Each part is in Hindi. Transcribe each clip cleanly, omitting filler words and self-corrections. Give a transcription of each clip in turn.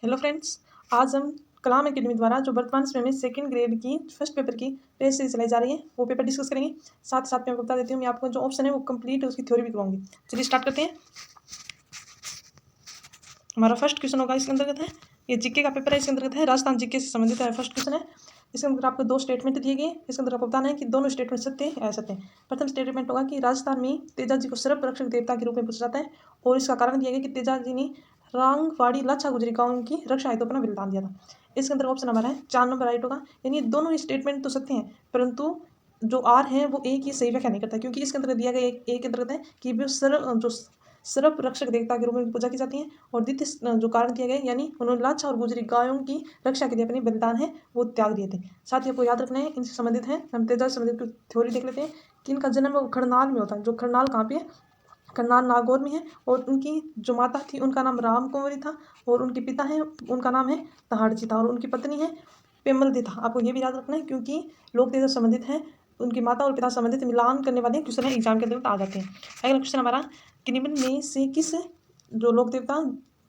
हेलो फ्रेंड्स, आज हम कलाम एकेडमी द्वारा जो वर्तमान समय में सेकंड ग्रेड की फर्स्ट पेपर की टेस्ट सीरीज चलाई जा रही है वो पेपर डिस्कस करेंगे। साथ ही साथ मैं बता देती हूँ, मैं आपको जो ऑप्शन है वो कंप्लीट उसकी थ्योरी भी करवाऊंगी। चलिए स्टार्ट करते हैं। हमारा फर्स्ट क्वेश्चन होगा, इसके अंतर्गत है, ये जीके का पेपर है, इसके अंतर्गत है राजस्थान जीके से संबंधित है। फर्स्ट क्वेश्चन है, इसके अंदर आपको दो स्टेटमेंट दिए गए, इसके अंदर आपको बताना है कि दोनों स्टेटमेंट सत्य है या असत्य है। प्रथम स्टेटमेंट होगा कि राजस्थान में तेजा जी को सर्प रक्षक देवता के रूप में पूछा जाता है और इसका कारण दिया गया कि तेजा जी ने रांगवाड़ी लाछा गुजरी गांव की रक्षा हेतु अपना बलिदान दिया था। इसके अंदर ऑप्शन हमारा है 4 नंबर राइट होगा। यानी दोनों स्टेटमेंट तो सत्य हैं, परंतु जो आर है वो एक ही सही व्याख्या नहीं करता, क्योंकि इसके अंतर्गत दिया गया एक के अंतर्गत है कि वो जो सर्प रक्षक देवता के रूप में पूजा की जाती है, और द्वितीय जो कारण दिया गया यानी उन्होंने लाछा और गुजरी गायों की रक्षा के लिए अपने बलिदान है वो त्याग दिए थे। साथ ही आपको याद रखना है, इनसे संबंधित है, हम तेजा से संबंधित थ्योरी देख लेते हैं कि इनका जन्म है वो खरनाल में होता है। जो खरनाल कहाँ पे है? खरनाल नागौर में है। और उनकी जो माता थी उनका नाम राम कुंवरी था, और उनके पिता है उनका नाम है तहाड़जी था, और उनकी पत्नी है पेमल था। आपको ये भी याद रखना है, क्योंकि लोग तेजा संबंधित हैं, उनकी माता और पिता संबंधित मिलान करने वाले क्वेश्चन है एग्जाम के अंदर आ जाते हैं। अगला क्वेश्चन हमारा, कि निम्न में से किस जो लोक देवता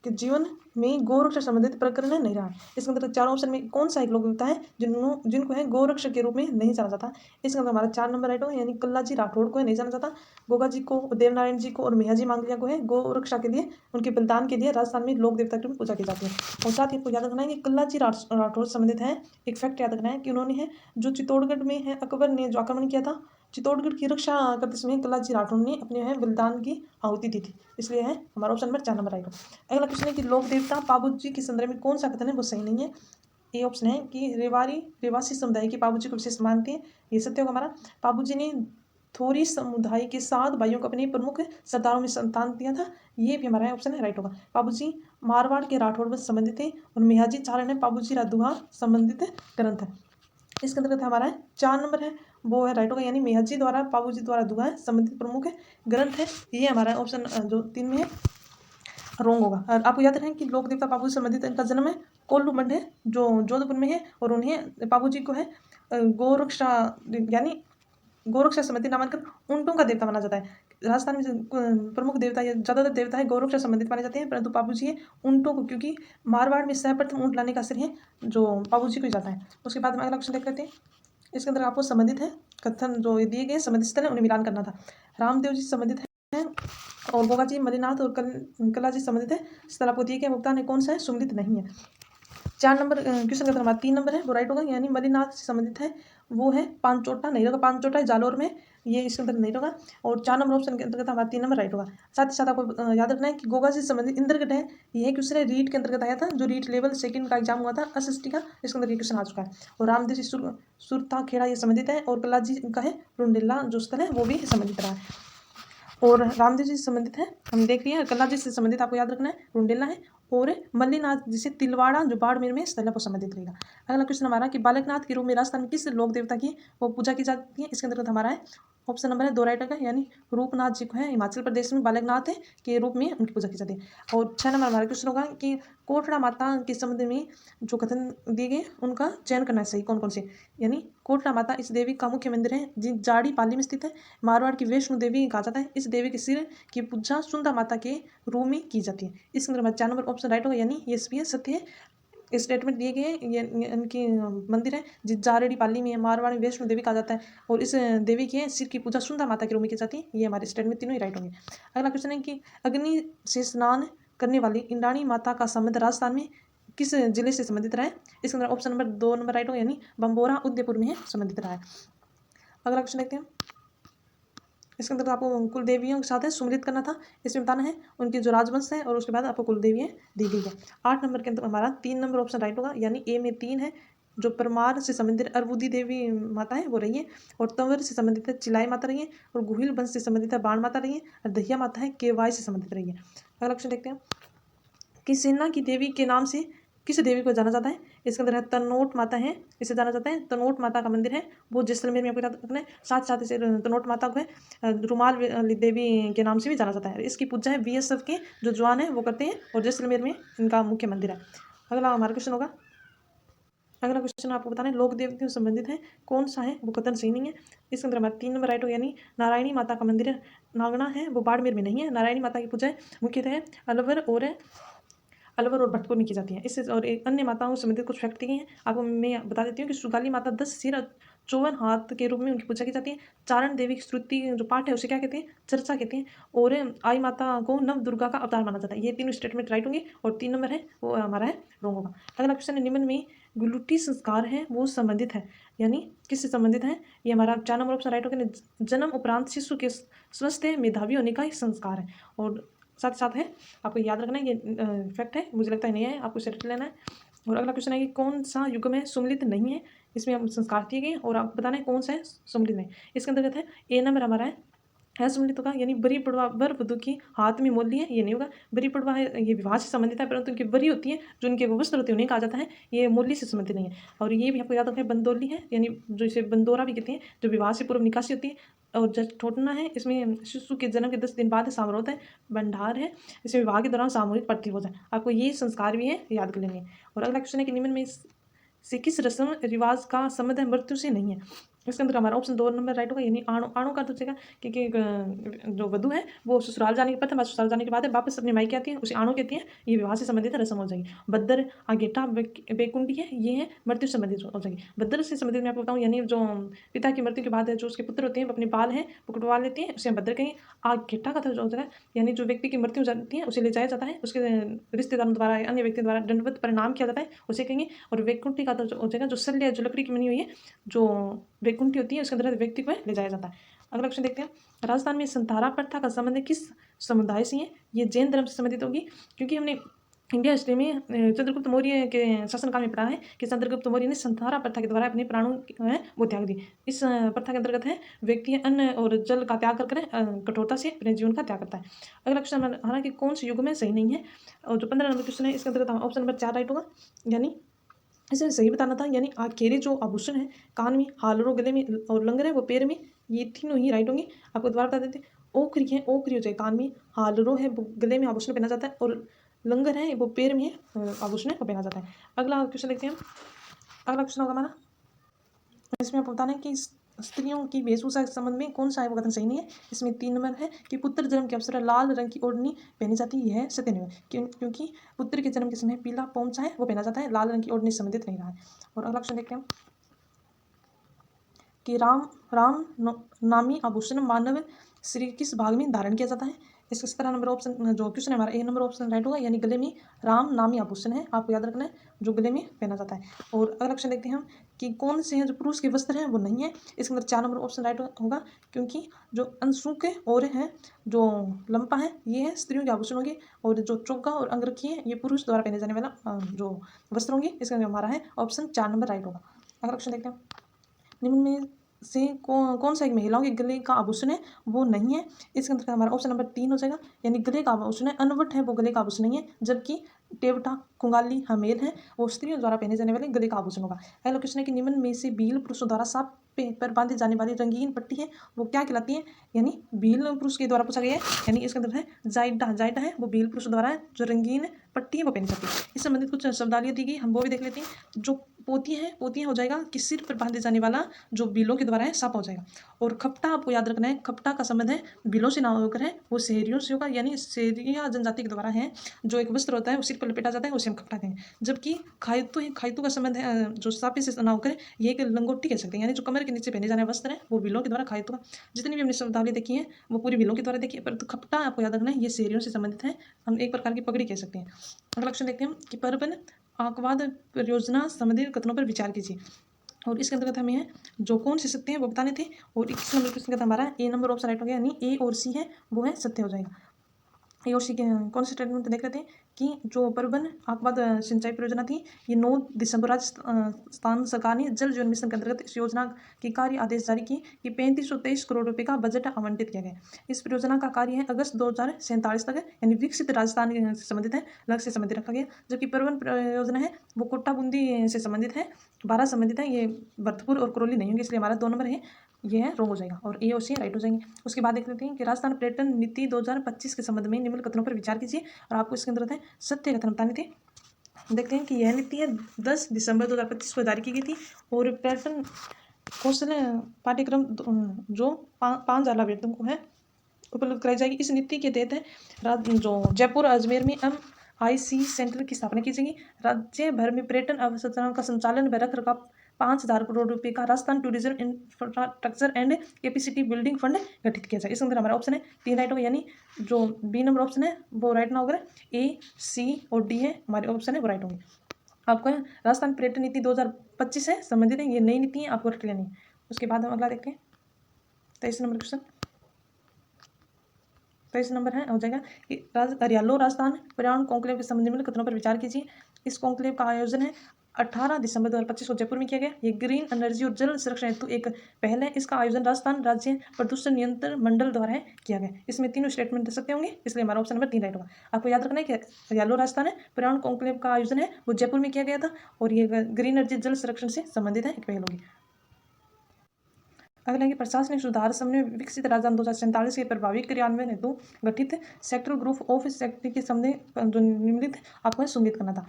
के जीवन में गोरक्षा संबंधित प्रकरण नहीं रहा है? इसके अंदर चार ऑप्शन में कौन सा एक लोक देवता है जिनको है गोरक्षक के रूप में नहीं जाना जाता? इसके अंदर हमारा 4 नंबर राइट होगा, यानी कल्लाजी राठौड़ को है नहीं जाना जाता, गोगा जी को, देवनारायण जी को और मेहाजी मांगलिया को है गोरक्षा के लिए, उनके बलिदान के लिए राजस्थान में लोक देवता के रूप में पूजा की जाती है। और साथ ही आपको याद रखना है कि कल्लाजी राठौड़ संबंधित है, एक फैक्ट याद रखना है कि उन्होंने है जो चित्तौड़गढ़ में है अकबर ने जो आक्रमण किया था, चित्तौड़गढ़ की रक्षा करते समय कल्लाजी राठौड़ ने अपने है बलिदान की आहुति दी थी। इसलिए है हमारा ऑप्शन नंबर 4 नंबर आएगा। अगला क्वेश्चन है कि लोक देवता पाबुजी के संदर्भ में कौन सा कथन है वो सही नहीं है? ये ऑप्शन है कि रेवासी समुदाय के पाबुजी को विशेष मानते हैं, ये सत्य होगा हमारा। पाबुजी ने थोरी समुदाय के 7 भाइयों को अपने प्रमुख सरदारों में संतान दिया था, ये भी हमारा ऑप्शन है राइट होगा। पाबुजी मारवाड़ के राठौड़ में संबंधित थे, और मेहाजी चारण है पाबुजी राधुआ संबंधित ग्रंथ है। इसके अंतर्गत हमारा है 4 नंबर है वो है राइट होगा, यानी मेहाजी द्वारा पाबुजी द्वारा दुआ है संबंधित प्रमुख ग्रंथ है, ये हमारा ऑप्शन जो 3 में है रोंग होगा। और आपको याद रखें कि लोक देवता पाबू से संबंधित इनका जन्म है कोल्लू मंड है जो जोधपुर में है, और उन्हें पाबू जी को है गोरक्षा यानी गोरक्षा संबंधित नामांकन ऊंटों का देवता माना जाता है। राजस्थान में प्रमुख देवता या ज्यादातर देवता है गोरक्षा संबंधित माने जाते हैं, परंतु पाबू जी है ऊंटों को, क्योंकि मारवाड़ में सर्वप्रथम ऊंट लाने का श्रेय है जो पाबू जी को जाता है। उसके बाद में अगला क्वेश्चन देख लेते हैं। इसके अंदर आपको संबंधित है कथन जो दिए गए संबंधित स्थल है उन्हें मिलान करना था। रामदेव जी संबंधित है, और गोगा जी मलिनाथ और कला जी संबंधित है। स्थल आपको दिए गए भुगतान है कौन सा है? सुमिलित नहीं है। 4 नंबर क्वेश्चन का हमारा 3 नंबर है वो राइट होगा, यानी मलिनाथ से संबंधित है वो है पांचोटा नहीं होगा, पांचोटा है जालोर में, ये इसके अंदर नहीं होगा। और 4 नंबर ऑप्शन के अंतर्गत हमारा 3 नंबर राइट होगा। साथ ही साथ आपको याद रखना है कि गोगा से संबंधित इंद्रगढ़ है, ये क्वेश्चन है रीट के अंतर्गत आया था, जो रीट लेवल सेकंड का एग्जाम हुआ था एसएसटी का, इसके अंदर ये क्वेश्चन आ चुका है। और रामदेव जी सुरता खेड़ा ये संबंधित है, और कला जी का है रुंडेला जो स्थल है वो भी संबंधित रहा है। और रामदेव जी से संबंधित है हम देख रही है, कल्ला जी से संबंधित आपको याद रखना है रुंडेला है, और मल्लीनाथ जिसे तिलवाड़ा जो बाड़मेर में स्थल को संबंधित रहेगा। अगला क्वेश्चन हमारा कि बालकनाथ के रूप में राजस्थान में किस लोक देवता की वो पूजा की जाती है? इसके अंतर्गत हमारा है ऑप्शन नंबर है 2 राइट का, यानी रूपनाथ जी को है हिमाचल प्रदेश में बालकनाथ के रूप में उनकी पूजा की जाती है। और 6 नंबर हमारा क्वेश्चन होगा कि कोटड़ा माता के संबंध में जो कथन दिए गए उनका चयन करना सही कौन कौन से, यानी कोटड़ा माता इस देवी का मुख्य मंदिर है जी जाड़ी पाली में स्थित है, मारवाड़ की वैष्णो देवी कहा जाता है, इस देवी के सिर की पूजा सुंदा माता के रूप में की जाती है। इसके अंदर 4 नंबर ऑप्शन राइट होगा, यानी ये भी सत्य है। स्टेटमेंट दिए गए ये इनकी मंदिर है जिस जारेडी पाली में मारवाड़ में वैष्णो देवी कहा जाता है, और इस देवी के सिर की पूजा सुंदा माता के रूप में की जाती है, ये हमारे स्टेटमेंट तीनों ही राइट होंगे। अगला क्वेश्चन है कि अग्नि से स्नान करने वाली इंद्राणी माता का संबंध राजस्थान में किस जिले से संबंधित रहा है? इसके अंदर ऑप्शन नंबर 2 नंबर राइट होगा, यानी बम्बोरा उदयपुर में संबंधित रहा है। अगला क्वेश्चन देखते हैं। इसके अंदर आपको कुल देवियों के साथ है सुमिलित करना था, इसमें बताना है उनके जो राजवंश है, और उसके बाद आपको कुल देवियाँ दी गई है। 8 नंबर के अंदर हमारा 3 नंबर ऑप्शन राइट होगा, यानी ए में 3 है, जो परमार से संबंधित अरबुदी देवी माता है वो रही है, और तंवर से संबंधित है चिलाई माता रही है, और गुहिल वंश से संबंधित है बाण माता रही है, और दहिया माता है केवाई से संबंधित रही है। अगला क्वेश्चन देखते हैं कि सेना की देवी के नाम से किस देवी को जाना जाता है? इसके अंदर है तनोट माता है, इसे जाना जाता है, तनोट माता का मंदिर है वो जैसलमेर में आपको याद रखना है। साथ साथ इसे तनोट माता को है रुमाल देवी के नाम से भी जाना जाता है। इसकी पूजा है बीएसएफ के जो जवान है वो करते हैं, और जैसलमेर में इनका मुख्य मंदिर है। अगला हमारा क्वेश्चन होगा, अगला क्वेश्चन आपको बताना है लोक देवतियों से संबंधित है कौन सा है वो कथन सही नहीं है। इसके अंदर हमारा 3 नंबर राइट हो, यानी नारायणी माता का मंदिर है नागना है वो बाड़मेर में नहीं है, नारायणी माता की पूजा है मुख्यतः अलवर और अलवर और भटकोनी की जाती है। इससे और एक अन्य माताओं से संबंधित कुछ फैक्ट दिए हैं आपको मैं बता देती हूँ कि सुगाली माता 10 सिर 54 हाथ के रूप में उनकी पूजा की जाती है। चारण देवी की स्तुति जो पाठ है उसे क्या कहते हैं, चर्चा कहते हैं। और आई माता को नव दुर्गा का अवतार माना जाता है। ये तीनों स्टेटमेंट राइट होंगे और 3 नंबर है वो हमारा है रॉन्ग होगा। अगला क्वेश्चन है, निम्न में गुलुटी संस्कार है वो संबंधित है, यानी किससे संबंधित है। ये हमारा 4 नंबर ऑप्शन राइट होगा। जन्म उपरांत शिशु के स्वस्थ मेधावी होने का ही संस्कार है। और साथ साथ है आपको याद रखना है, ये फैक्ट है, मुझे लगता है नहीं है, आपको सेट लेना है। और अगला क्वेश्चन है कि कौन सा युग में सम्मिलित नहीं है, इसमें हम संस्कार दिए गए और आपको बताना है कौन सा है सम्मिलित नहीं। इसके अंतर्गत है ए नंबर हमारा है सम्मिलित होगा, यानी बरी पड़वा वर वधु की हाथ में मोल ली है, ये नहीं होगा। बरी पड़वा है ये विवाह से संबंधित है, परंतु उनकी बरी होती है जो उनके वस्त्र होते हैं उन्हें कहा जाता है, ये मूल्य से संबंधित नहीं है। और ये भी आपको याद रखना है बंदोली है, यानी जो इसे बंदोरा भी कहते हैं, जो विवाह से पूर्व निकासी होती है। और जस्ट ठोटना है, इसमें शिशु के जन्म के 10 दिन बाद समारोह होता है। भंडार है, इसमें विवाह के दौरान सामूहिक पट्टी हो जाए। आपको ये संस्कार भी है याद कर लेंगे। और अगला क्वेश्चन है कि निम्न में से किस रस्म रिवाज का संबंध मृत्यु से नहीं है। इसके अंदर हमारा ऑप्शन 2 नंबर राइट होगा, यानी आणु आणु का अर्थ हो जाएगा क्योंकि जो वधु है वो ससुराल जाने के प्रथम ससुराल जाने के बाद वापस अपने मायके आती है, उसे आणु कहती है। ये विवाह से संबंधित रस्म हो जाएगी। बद्दर आगेटा बेकुंडी है, ये है मृत्यु से संबंधित हो जाएगी। बद्दर से संबंधित मैं आपको बताऊँ, यानी जो पिता की मृत्यु के बाद जो उसके पुत्र होते हैं वो अपने बाल हैं वो कटवा लेते हैं, उसे हम बद्दर कहेंगे। आगेटा का जो हो जाएगा, यानी जो व्यक्ति की मृत्यु हो जाती है उसे ले जाया जाता है, उसके रिश्तेदारों द्वारा अन्य व्यक्ति द्वारा दंडवत परिणाम किया जाता है, उसे कहेंगे। और वैकुंठी का जो हो जाएगा, जो शल्य जो लकड़ी की बनी हुई है जो वैकुंठी होती है उसके अंदर व्यक्ति को ले जाया जाता है। अगला क्वेश्चन देखते हैं, राजस्थान में संतारा प्रथा का संबंध किस समुदाय से है। ये जैन धर्म से संबंधित होगी, क्योंकि हमने इंडिया हिस्ट्री में चंद्रगुप्त मौर्य के शासनकाल में पढ़ा है कि चंद्रगुप्त मौर्य ने संतारा प्रथा के द्वारा अपने प्राणों है वो त्याग दिए। इस प्रथा के अंतर्गत है व्यक्ति अन्न और जल का त्याग कर कठोरता से अपने जीवन का त्याग करता है। अगला क्वेश्चन हमारा कि कौन से युग में सही नहीं है, और जो 15 नंबर क्वेश्चन है इसके अंतर्गत ऑप्शन नंबर 4 राइट होगा, यानी इसे सही बताना था। यानी आखेरी जो आभूषण है कान में, हालरों गले में और लंगर है वो पैर में, ये तीनों ही राइट होंगे। आपको दोबारा बता देते, ओखरी है, ओखरी हो जाए कान में, हालरों है वो गले में आभूषण पहना जाता है, और लंगर है वो पैर में आभूषण है वो पहना जाता है। अगला क्वेश्चन देखते हैं, अगला क्वेश्चन होगा हमारा, इसमें आपको बताना है कि स्त्रियों की वेशभूषा के संबंध में कौन सा है वो कथन सही नहीं है। इसमें 3 नंबर है कि पुत्र जन्म के अवसर लाल रंग की ओढ़नी पहनी जाती है, यह सत्य नहीं है, क्योंकि पुत्र के जन्म के समय पीला पोंचा है वो पहना जाता है, लाल रंग की ओढ़नी संबंधित नहीं रहा है। और अगला क्वेश्चन देखते हैं कि राम नामी आभूषण मानव शरीर किस भाग में धारण किया जाता है। इसका 17 नंबर ऑप्शन जो क्वेश्चन है हमारा ए नंबर ऑप्शन राइट होगा, यानी गले में राम नामी आभूषण है, आपको याद रखना है जो गले में पहना जाता है। और अगला क्वेश्चन देखते हैं हम कि कौन से हैं जो पुरुष के वस्त्र हैं वो नहीं है। इसके अंदर 4 नंबर ऑप्शन राइट होगा, क्योंकि जो अंशुक और हैं जो लंपा है ये है स्त्रियों के आभूषण होंगे, और जो चोगा और अंगरखी है ये पुरुष द्वारा पहने जाने वाला जो वस्त्र होंगे। इसका हमारा है ऑप्शन 4 नंबर राइट होगा। अगला क्वेश्चन देखते हैं, निम्न में से कौन सा एक महिलाओं के गले का आभूषण है वो नहीं है। इसके अंदर हमारा ऑप्शन नंबर 3 हो जाएगा, यानी गले का आभूषण है अनवट है वो गले का आभूषण नहीं है, जबकि टेवटा कुंगाली हमेल है वो स्त्रियों द्वारा पहने जाने वाले गले का आभूषण होगा। अगला क्वेश्चन है कि निम्न में से भील पुरुषों द्वारा सांप पर बांधी जाने वाली रंगीन पट्टी है वो क्या कहलाती है, यानी भील पुरुष के द्वारा पूछा गया है, यानी इसके अंदर है जाइडा, जाइडा है वो भील पुरुष द्वारा है जो रंगीन पट्टी है वो पहनी जाती है। इससे संबंधित कुछ शब्दावलियाँ दी गई हम वो भी देख लेते हैं। जो पोतियाँ हो जाएगा कि सिर पर बांधे जाने वाला जो बिलों के द्वारा है सांप हो जाएगा। और खपटा आपको याद रखना है, खपटा का संबंध है बिलों से ना होकर है वो शहरियों से होगा, यानी शहरिया जनजाति के द्वारा है जो एक वस्त्र होता है वो सिर पर लपेटा जाता है उसे हम खपटा कहेंगे। जबकि खायतु है, खायतु का संबंध है जो सापे से ना होकर ये एक लंगोटी कह सकते हैं, यानी जो कमर के नीचे पहने जाने वस्त्र है वो बिलों के द्वारा खायतु का। जितनी भी हमने शब्दावली देखी है वो पूरी बिलों के द्वारा देखी है, परंतु खपटा आपको याद रखना है ये शहरियों से संबंधित है, हम एक प्रकार की पगड़ी कह सकते हैं। अगला क्वेश्चन देखते हैं कि पर्वन आंकवाद परियोजना संबंधित कथनों पर विचार कीजिए। और इसके अंतर्गत हमें जो कौन से सत्य हैं वो बताने थे। और 21 नंबर क्वेश्चन का हमारा ए नंबर ऑप्शन राइट हो गया, यानी ए और सी है वो है सत्य हो जाएगा। ए और सी के कौन से स्टेटमेंट देख लेते हैं कि जो पर्वन आंकवाद सिंचाई परियोजना थी ये 9 दिसंबर राजस्थान सरकार ने जल जीवन मिशन के अंतर्गत इस योजना की कार्य आदेश जारी की कि 3523 करोड़ रुपए का बजट आवंटित किया गया। इस परियोजना का कार्य है अगस्त 2047 तक है, यानी विकसित राजस्थान से संबंधित है, लक्ष्य से संबंधित रखा गया। जबकि पर्वन परियोजना है वो कोटा बूंदी से संबंधित है, 12 संबंधित है, ये भरतपुर और करौली नहीं होंगे, इसलिए हमारा 2 नंबर है ये है रॉन्ग हो जाएगा, और ए और सी राइट हो जाएंगे। उसके बाद देख लेते हैं कि राजस्थान पर्यटन नीति 2025 के संबंध में निम्न कथनों पर विचार कीजिए, और आपको इसके अंदर है सत्य कथन बताने थे। देखते हैं कि यह नीति है 10 दिसंबर 2025 को जारी की गई थी, और पर्यटन कौशल पाठ्यक्रम जो 5,000 लाभार्थियों को है उपलब्ध कराई जाएगी। इस नीति के तहत है जो जयपुर अजमेर में IC सेंटर की स्थापना की जाएगी। राज्य भर में पर्यटन अवसंरचना का संचालन व रख रखाव 5,000 करोड़ रुपए का Rajasthan tourism infrastructure and capacity building fund गठित किया जाए। इसके अंदर हमारा ऑप्शन है 3 राइट होगा, यानी जो बी नंबर ऑप्शन है वो राइट ना होगा, A, C और D है हमारे ऑप्शन है वो राइट होंगे। आपको राजस्थान पर्यटन नीति 2025 से संबंधित है, ये नई नीति है, आपको रट लेनी है। उसके बाद हम अगला देखते हैं 23 नंबर क्वेश्चन। 23 नंबर है हो जाएगा कि हरियालो राजस्थान पर्यावरण कॉन्क्लेव के संबंध में कथनों पर विचार कीजिए। इस कॉन्क्लेव का आयोजन है 18 दिसंबर 2025 को जयपुर में किया गया। ये ग्रीन एनर्जी और जल संरक्षण हेतु एक पहल है। इसका आयोजन राजस्थान राज्य प्रदूषण नियंत्रण मंडल द्वारा है किया गया। इसमें तीनों स्टेटमेंट दे सकते होंगे, इसलिए हमारा ऑप्शन नंबर 3 राइट होगा। आपको याद रखना है कि हरियालो राजस्थान है पर्यावरण कॉन्क्लेव का आयोजन है वो जयपुर में किया गया था और ये ग्रीन एनर्जी जल संरक्षण से संबंधित है, एक पहल होगी। अगला है कि प्रशासनिक सुधार समन्वय विकसित राजधानी 2047 के प्रभावी क्रियान्वयन हेतु गठित सेक्टर ग्रुप ऑफ सेक्टर के संबंध जो निम्नलिखित आपको सुनिश्चित करना था।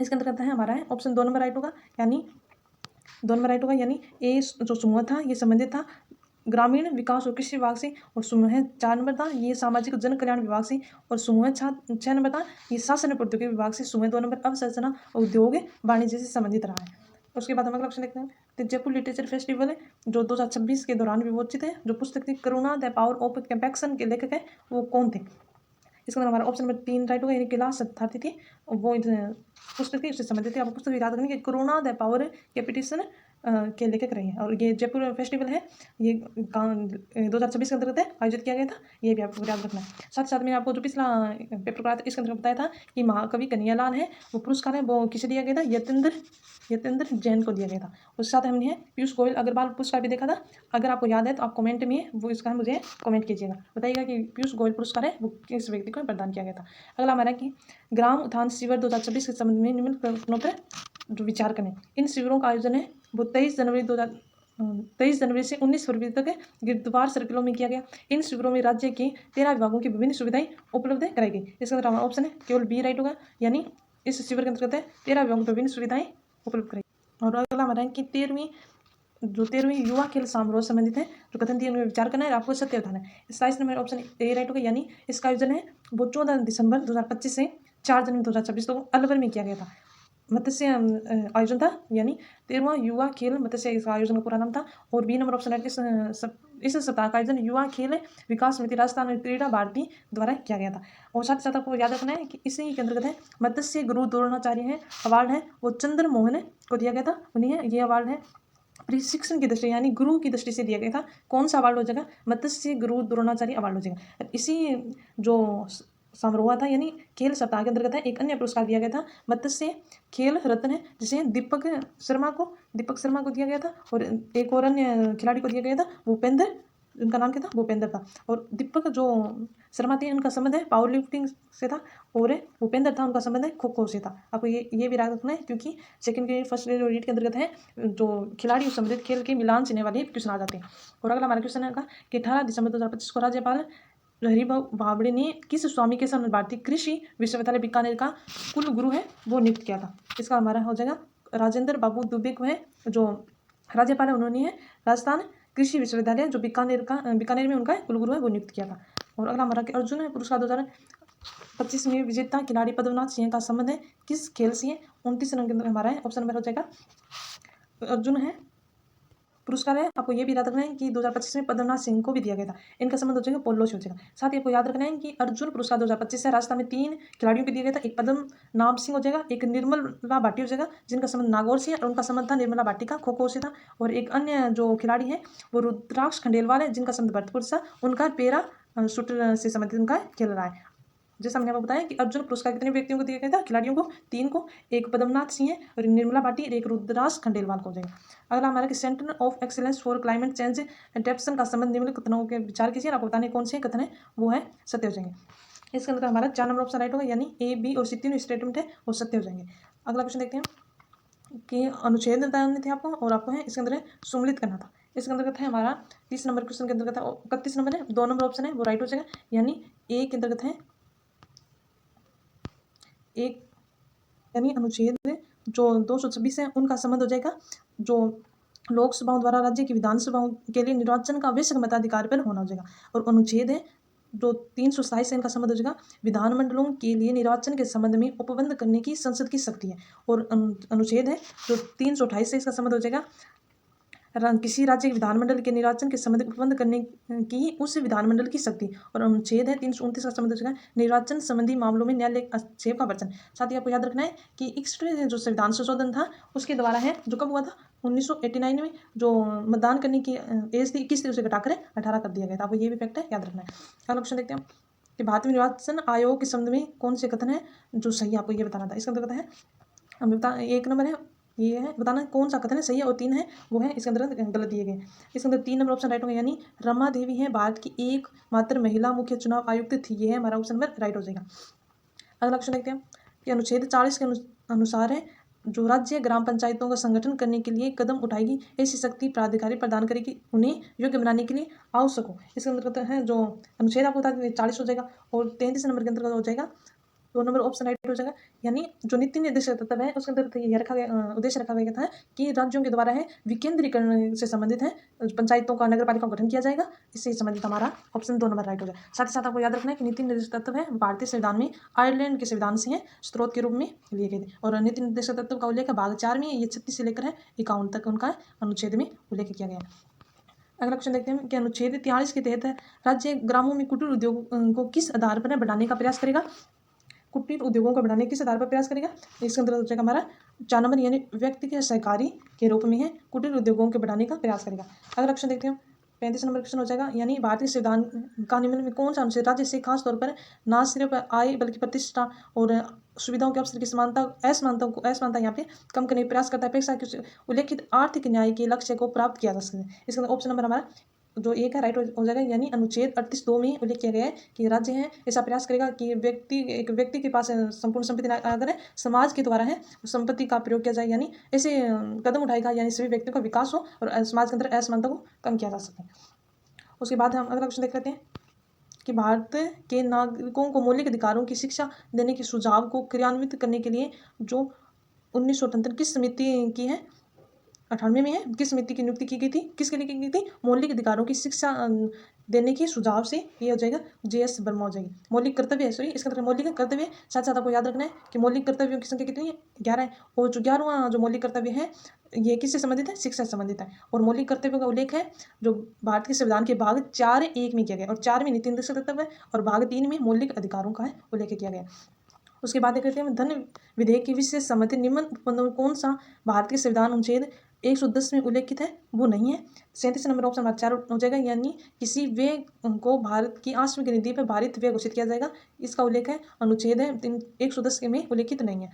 इसके अंतर्गत है हमारा है ऑप्शन 2 नंबर राइट होगा, यानी 2 नंबर राइट होगा, यानी ए जो समूह था ये संबंधित था ग्रामीण विकास और कृषि विभाग से, और समूह 4 नंबर था ये सामाजिक जन कल्याण विभाग से, और समूह 6 नंबर था ये शासन प्रौद्योगिकी विभाग से, समूह 2 नंबर अवसंरचना उद्योग वाणिज्य से संबंधित रहा है। उसके बाद हम अगला ऑप्शन देखते हैं तो जयपुर लिटरेचर फेस्टिवल है जो 2026 के दौरान विमोचित है। जो पुस्तक थी करुणा द पावर ऑफ कंपैक्शन के लेखक है वो कौन थे। इसके अंदर हमारा ऑप्शन नंबर 3 राइट होगा, यानी कैलाश सत्यार्थी थी, वो पुस्तक थी उससे संबंधित थी। आपको पुस्तक याद रखनी कि करुणा द पावर कैपिटिशन के लेखक रहे हैं। और ये जयपुर फेस्टिवल है ये 2026 के अंतर्गत आयोजित किया गया था, ये भी आपको याद रखना है। साथ ही साथ मैंने आपको जो पिछला पेपर कराया था इसके अंदर बताया था कि महाकवि कन्हैयालाल है वो पुरस्कार है वो किसे दिया गया था, यतेंद्र जैन को दिया गया था। उसके साथ हमने पीयूष गोयल अग्रवाल पुरस्कार भी देखा था। अगर आपको याद है तो आप कमेंट में वो इसका मुझे कमेंट कीजिएगा, बताइएगा कि पीयूष गोयल पुरस्कार है वो किस व्यक्ति को प्रदान किया गया था। अगला हमारा कि ग्राम उत्थान शिविर 2026 के संबंध में निम्न प्रश्नों पर जो विचार करें। इन शिविरों का आयोजन है वो 23 जनवरी से 19 फरवरी तक गिरद्वार सर्किलों में किया गया। इन शिविरों में राज्य के 13 विभागों की विभिन्न सुविधाएं उपलब्ध कराई गई। इसका अंदर हमारा ऑप्शन है केवल बी राइट होगा, यानी इस शिविर के अंतर्गत 13 विभागों की विभिन्न सुविधाएं उपलब्ध कराई। और अगला हमारा है कि 13वीं युवा खेल समारोह संबंधित है जो कथन दिए उनमें विचार करना है, आपको सत्य बताना है। 27 नंबर ऑप्शन ए राइट होगा, यानी इसका आयोजन है वो 14 दिसंबर 2025 से 4 जनवरी 2026 को अलवर में किया गया था। मत्स्य आयोजन था, यानी 13वां युवा खेल मत्स्य इसका आयोजन का पूरा नाम था। और बी नंबर ऑप्शन है इस सप्ताह का आयोजन युवा खेल विकास समिति राजस्थान क्रीड़ा भारती द्वारा किया गया था। और साथ ही साथ आपको याद रखना है कि इसी के अंतर्गत है मत्स्य गुरु द्रोणाचार्य है अवार्ड है वो चंद्र मोहन को दिया गया था, उन्हें ये अवार्ड है प्रशिक्षण की दृष्टि यानी गुरु की दृष्टि से दिया गया था। कौन सा अवार्ड हो जाएगा, मत्स्य गुरु द्रोणाचार्य अवार्ड हो जाएगा। इसी जो समारोह था यानी खेल सप्ताह के अंतर्गत है एक अन्य पुरस्कार दिया गया था मत्स्य खेल रत्न है जिसे दीपक शर्मा को दिया गया था, और एक और अन्य खिलाड़ी को दिया गया था भूपेंद्र, उनका नाम क्या था भूपेंद्र था। और दीपक जो शर्मा थे उनका संबंध है पावर लिफ्टिंग से था, और भूपेंद्र था उनका संबंध है खो खो से था। आपको ये भी याद रखना है क्योंकि सेकंड ग्रेड फर्स्ट ग्रेड और रीड के अंतर्गत है जो खिलाड़ी संबंधित खेल के मिलान से वाले क्वेश्चन आ जाते हैं। और अगला हमारा क्वेश्चन है कि 18 दिसंबर 2025 को राज्यपाल हरिभाऊ बावड़े ने किस स्वामी के सामने भारतीय कृषि विश्वविद्यालय बीकानेर का कुल गुरु है वो नियुक्त किया था। इसका हमारा हो जाएगा राजेंद्र बाबू दुबे को है जो राज्यपाल है, उन्होंने है राजस्थान कृषि विश्वविद्यालय जो बीकानेर में उनका कुलगुरु है वो नियुक्त किया था। और अगला हमारा अर्जुन पुरस्कार 2025 में विजेता खिलाड़ी पद्मनाथ सिंह का संबंध है किस खेल से। 29 रंग के अंदर हमारा है ऑप्शन नंबर हो जाएगा अर्जुन है पुरस्कार है। आपको ये भी याद रखना है कि 2025 में पद्मनाथ सिंह को भी दिया गया था, इनका संबंध हो जाएगा पोलो से हो जाएगा। साथ ही आपको याद रखना है कि अर्जुन पुरस्कार 2025 से राजस्थान में 3 खिलाड़ियों को दिया गया था, एक पद्मनाभ सिंह हो जाएगा, एक निर्मला भाटी हो जाएगा जिनका संबंध नागौर से और उनका संबंध था निर्मला भाटी का खो खो से था, और एक अन्य जो खिलाड़ी है वो रुद्राक्ष खंडेलवाल है जिनका संबंध भरतपुर से, उनका पैरा शूटर से संबंधित उनका खेल रहा है। जैसा मैंने आपको बताया कि अर्जुन पुरस्कार कितने व्यक्तियों को दिया गया था, खिलाड़ियों को 3 को, एक पद्मनाथ सिंह है और निर्मला भाटी और एक रुद्राक्ष खंडेलवाल को हो जाएगा। अगला हमारा कि centre of excellence for climate change adaptation का संबंध निम्नलिखित कथनों के विचार कीजिए, आपको बताने कौन से कथन है वो है सत्य हो जाएंगे। इसके अंदर हमारा 4 नंबर ऑप्शन राइट होगा, यानी ए बी और सी तीनों स्टेटमेंट है वो सत्य हो जाएंगे। अगला क्वेश्चन देखते हैं कि अनुच्छेद बताने थे आपको और आपको है इसके अंदर सम्मिलित करना था। इसके अंतर्गत है हमारा 30 नंबर क्वेश्चन के अंतर्गत 31 नंबर है 2 नंबर ऑप्शन है वो राइट हो जाएगा, यानी ए के अंतर्गत है एक, यानी अनुच्छेद जो 226 है उनका संबंध हो जाएगा जो लोकसभाओं द्वारा राज्य की विधानसभाओं के लिए निर्वाचन का वैश्विक मताधिकार पर होना हो जाएगा। और अनुच्छेद है जो 327 से इनका संबंध हो जाएगा, विधानमंडलों के लिए निर्वाचन के संबंध में उपबंध करने की संसद की शक्ति है। और अनुच्छेद है जो 328 से इसका संबंध हो जाएगा, किसी राज्य के विधानमंडल के निर्वाचन के संबंध उपबंध करने की उस विधानमंडल की शक्ति। और अनुच्छेद है 329 का संबंध हो जाएगा, निर्वाचन संबंधी मामलों में न्यायालय आक्षेप का वर्जन। साथ ही आपको याद रखना है कि इकसठवें जो संविधान संशोधन था उसके द्वारा है, जो कब हुआ था 1989 में, जो मतदान करने की एज थी 21 थी उसे घटाकर 18 कर दिया गया था। आपको ये भी फैक्ट है याद रखना है। अगला क्वेश्चन देखते हैं कि भारतीय निर्वाचन आयोग के संबंध में कौन से कथन है जो सही, आपको ये बताना था। इसका अंतर्गत है, हम बता, 1 नंबर है ये है बताना कौन सा कथन है सही है, और 3 है वो है इसके अंदर गलत दिए गए। इसके अंदर 3 नंबर ऑप्शन राइट होगा, यानी रमा देवी है भारत की एकमात्र महिला मुख्य चुनाव आयुक्त थी, ये है हमारा ऑप्शन नंबर राइट हो जाएगा। अगला क्वेश्चन देखते हैं कि अनुच्छेद 40 के अनुसार है, जो राज्य ग्राम पंचायतों का संगठन करने के लिए कदम उठाएगी ऐसी शक्ति प्राधिकारी प्रदान करेगी उन्हें योग्य बनाने के लिए आवश्यक हो। इसके अंतर्गत है जो अनुच्छेद आपको बता दें 40 हो जाएगा, और 33 नंबर के अंतर्गत हो जाएगा 2 नंबर ऑप्शन राइट हो जाएगा। यानी जो नीति निर्देशक तत्व है उसके अंदर यह रखा गया उद्देश्य रखा गया था कि राज्यों के द्वारा है विकेंद्रीकरण से संबंधित है, पंचायतों का नगर पालिका का गठन किया जाएगा, इससे संबंधित हमारा ऑप्शन 2 नंबर राइट हो जाएगा। साथ ही साथ आपको याद रखना है कि नीति निर्देशक तत्व है भारतीय संविधान में आयरलैंड के संविधान से है स्रोत के रूप में लिए गए थे। और नीति निर्देशक तत्व का उल्लेख भाग 4 में, ये 36 से लेकर 51 तक उनका अनुच्छेद में उल्लेख किया गया है। अगला क्वेश्चन देखते हैं कि अनुच्छेद 43 के तहत राज्य ग्रामों में कुटीर उद्योग को किस आधार पर बढ़ाने का प्रयास करेगा, कुटीर उद्योगों को बढ़ाने किस आधार पर प्रयास करेगा। इसके अंदर हो जाएगा हमारा 4 नंबर, यानी व्यक्ति के सहकारी के रूप में है कुटीर उद्योगों के बढ़ाने का प्रयास करेगा। अगला क्वेश्चन देखते हैं 35 नंबर क्वेश्चन हो जाएगा, यानी भारतीय संविधान का निम्न में कौन सा अनुच्छेद राज्य से खास तौर पर न सिर्फ आय बल्कि प्रतिष्ठा और सुविधाओं के अवसर की असमानता यहाँ पे कम करने का प्रयास करता है, अपेक्षा कि उल्लेखित आर्थिक न्याय के लक्ष्य को प्राप्त किया जा सके। इसके अंदर ऑप्शन नंबर हमारा जो एक है राइट हो जाएगा, यानी अनुच्छेद 38(2) में उल्लेख किया गया है कि राज्य है ऐसा प्रयास करेगा कि एक व्यक्ति के पास संपूर्ण संपत्ति अगर है समाज के द्वारा है संपत्ति का प्रयोग किया जाए, यानी ऐसे कदम उठाएगा यानी सभी व्यक्तियों का विकास हो और समाज के अंदर असमानता को कम किया जा सके। उसके बाद हम अगला क्वेश्चन देख लेते हैं कि भारत के नागरिकों को मौलिक अधिकारों की शिक्षा देने के सुझाव को क्रियान्वित करने के लिए जो 1978 किस समिति की है 98 में है, किस समिति की नियुक्ति की गई थी, किसके लिए की गई थी, मौलिक अधिकारों की शिक्षा देने के सुझाव से, ये हो जाएगा JS वर्मा हो जाएगी। मौलिक कर्तव्य है, सॉरी इसका मौलिक कर्तव्य, साथ साथ आपको याद रखना है कि मौलिक कर्तव्यों की संख्या कितनी है 11 है, और जो 11वां जो मौलिक कर्तव्य है ये किससे संबंधित है, शिक्षा से संबंधित है। और मौलिक कर्तव्यों का उल्लेख है जो भारत के संविधान के भाग 4(1) में किया गया, और 4 में नीति निर्देशक तत्व है, और भाग 3 में मौलिक अधिकारों का है उल्लेख किया गया। उसके बाद देख लेते हैं धन विधेयक की विशेष सम्मति निम्न उपबंधों में कौन सा भारत के संविधान अनुच्छेद 110 में उल्लेखित है, वो नहीं है। 37 नंबर ऑप्शन हमारा 4 हो जाएगा, यानी किसी व्यय को भारत की आश्विक निधि पर भारित व्यय घोषित किया जाएगा, इसका उल्लेख है अनुच्छेद है 110 में उल्लेखित नहीं है।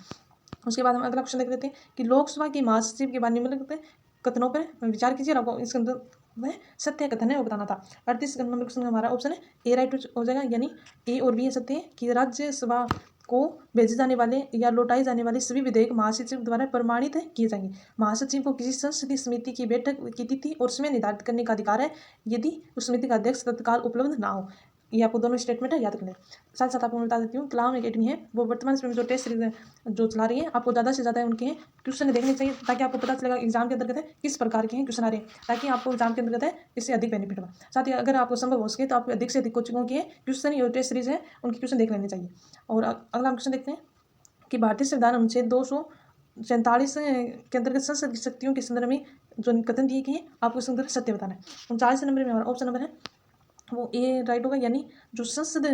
उसके बाद हम अगला क्वेश्चन देख लेते हैं कि लोकसभा के महासचिव के बाद निम्नलिखित कथनों पर विचार कीजिए, आपको इसके अंदर वह सत्य कथन है वो बताना था। 38 नंबर क्वेश्चन हमारा ऑप्शन है ए राइट हो जाएगा, यानी ए और बी सत्य है कि राज्यसभा को भेजे जाने वाले या लौटाए जाने वाले सभी विधेयक महासचिव द्वारा प्रमाणित किए जाएंगे। महासचिव को किसी संसदीय समिति की बैठक की तिथि और समय निर्धारित करने का अधिकार है यदि उस समिति का अध्यक्ष तत्काल उपलब्ध ना हो। ये आपको दोनों स्टेटमेंट है याद कर लें। साथ साथ आपको मैं बता देती हूँ कलाम एकेडमी है वो वर्तमान समय में जो टेस्ट सीरीज जो चला रही है, आपको ज़्यादा से ज़्यादा उनके हैं क्वेश्चन देखने चाहिए, ताकि आपको पता चलेगा एग्जाम के अंतर्गत है किस प्रकार के हैं क्वेश्चन आ रहे हैं, ताकि आपको एग्जाम के अंतर्गत है इससे अधिक बेनिफिट होगा। साथ ही अगर आपको संभव हो सके तो आप अधिक से अधिक कोचिंगों के क्वेश्चन या टेस्ट सीरीज है उनके क्वेश्चन देख लेने चाहिए। और अगला क्वेश्चन देखते हैं कि भारतीय संविधान अनुच्छेद 247 के अंतर्गत संसद की शक्तियों के संदर्भ में जो कथन दिए गए हैं आपको इसके अंदर सत्य बताना है। 39 नंबर में हमारा ऑप्शन नंबर है वो ए राइट होगा, यानी जो संसद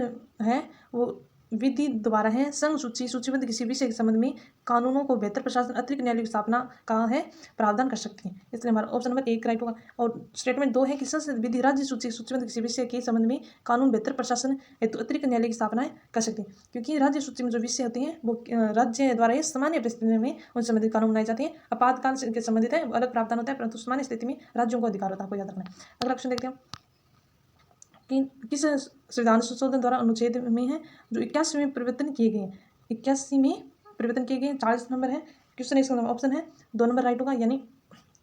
है वो विधि द्वारा है संघ सूचीबद्ध किसी विषय के संबंध में कानूनों को बेहतर प्रशासन अतिरिक्त न्यायालय की स्थापना का है प्रावधान कर सकती है, इसलिए हमारा ऑप्शन नंबर 1 राइट होगा। और स्टेटमेंट 2 है कि संसद विधि राज्य सूचीबद्ध किसी विषय के संबंध में कानून बेहतर प्रशासन हेतु अतिरिक्त न्यायालय की स्थापना कर सकती है, क्योंकि राज्य सूची में जो विषय होते हैं वो राज्य द्वारा सामान्य परिस्थितियों में उन संबंधित कानून बनाए जाते हैं, आपातकाल के संबंधित है अलग प्रावधान होता है, परंतु सामान्य स्थिति में राज्यों को अधिकार होता है, आपको याद रखना है। अगला क्वेश्चन देखते हैं कि किस संविधान संशोधन द्वारा अनुच्छेद में है जो 81 में परिवर्तन किए गए हैं, 81 में परिवर्तन किए गए 40 नंबर है क्वेश्चन, इसका ऑप्शन है 2 नंबर राइट होगा, यानी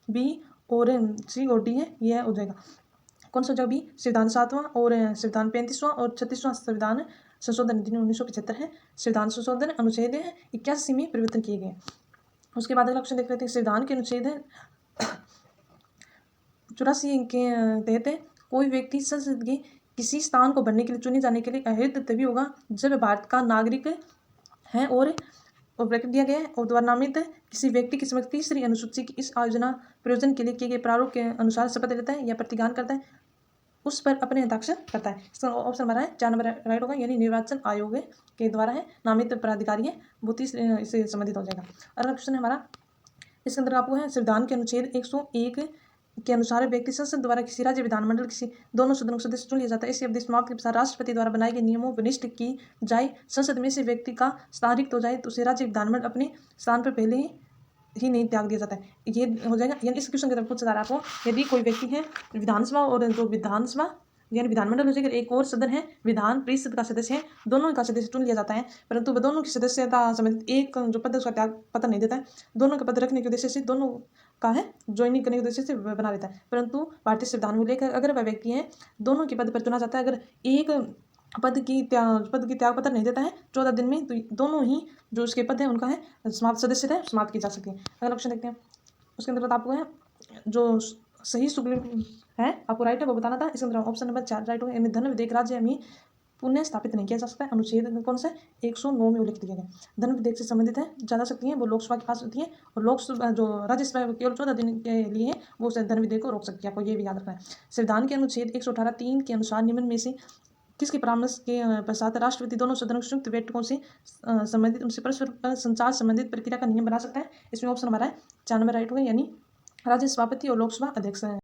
बी और सी और डी है, यह हो जाएगा। कौन सा हो जाएगा बी, संविधान 7वां और संविधान 35वां और 36वां संविधान संशोधन 1975 है, संविधान संशोधन अनुच्छेद है 81 में परिवर्तन किए गए। उसके बाद अगला क्वेश्चन देख लेते हैं संविधान के अनुच्छेद 84 के तहत कोई व्यक्ति संसद के किसी स्थान को भरने के लिए चुने जाने के लिए अयोग्य तभी होगा जब वह भारत का नागरिक है और ब्रैकेट दिया गया है और द्वारा नामित किसी व्यक्ति की समक्ष तीसरी अनुसूची की इस आयोजना प्रयोजन के लिए किए गए प्रारूप के अनुसार शपथ लेता है या प्रतिज्ञान करता है, उस पर अपने हस्ताक्षर करता है। इसका ऑप्शन हमारा है 4 नंबर राइट होगा, यानी निर्वाचन आयोग के द्वारा है नामित प्राधिकारी है वो इससे संबंधित हो जाएगा। अगला क्वेश्चन है हमारा, इसके अंदर आपको है संविधान के अनुच्छेद 101 के अनुसार व्यक्ति संसद द्वारा किसी राज्य विधानमंडल किसी दोनों सदनों के सदस्य चुन लिया जाता है। इसी अवधि समाप्ति के पश्चात राष्ट्रपति द्वारा बनाए गए नियमों पर निष्ठ की जाए, संसद में से व्यक्ति का स्थान रिक्त हो जाए तो उसे राज्य विधानमंडल अपने स्थान पर पहले ही नहीं त्याग दिया जाता है। ये हो जाएगा। यानी इस क्वेश्चन के तरफ पूछा जा रहा है आपको, यदि कोई व्यक्ति है विधानसभा और जो विधानसभा यानी विधानमंडल हो जाएगा, एक और सदन है विधान परिषद का सदस्य है, दोनों का सदस्य चुन लिया जाता है, परंतु वह दोनों की सदस्यता संबंधित एक जो पद है उसका त्याग पत्र नहीं देता है, दोनों का पद रखने के उद्देश्य से दोनों का है ज्वाइनिंग करने के उद्देश्य से बना लेता है। परंतु भारतीय संविधान में लेकर अगर वह व्यक्ति है दोनों के पद पर चुना जाता है, अगर एक पद की त्याग पत्र नहीं देता है 14 दिन में, तो दोनों ही जो उसके पद है उनका है सदस्यता है समाप्त की जा सकती है। अगला ऑप्शन देखते हैं, उसके अंतर्गत आपको है जो सही शुक्ल है आपको राइट है वो बताना था। इसके अंदर ऑप्शन नंबर 4 राइट होगा, धन विधेयक राज्य में पुनः स्थापित नहीं किया जा सकता है। अनुच्छेद कौन सा 109 में उल्लेख किया गया। धन विधेयक से संबंधित है, ज़्यादा शक्ति है वो लोकसभा के पास होती है और लोकसभा जो राज्यसभा केवल 14 दिन के लिए है वो धन विधेयक को रोक सकती है, आपको ये भी याद रखना है। संविधान के अनुच्छेद 118(3) के अनुसार निम्न में से किसके परामर्श के पश्चात राष्ट्रपति दोनों सदनों की संयुक्त बैठकों से संबंधित उनसे परस्पर संचार संबंधित प्रक्रिया का नियम बना सकता है। इसमें ऑप्शन हमारा है 4 नंबर राइट होगा, यानी राज्य सभापति और लोकसभा अध्यक्ष है।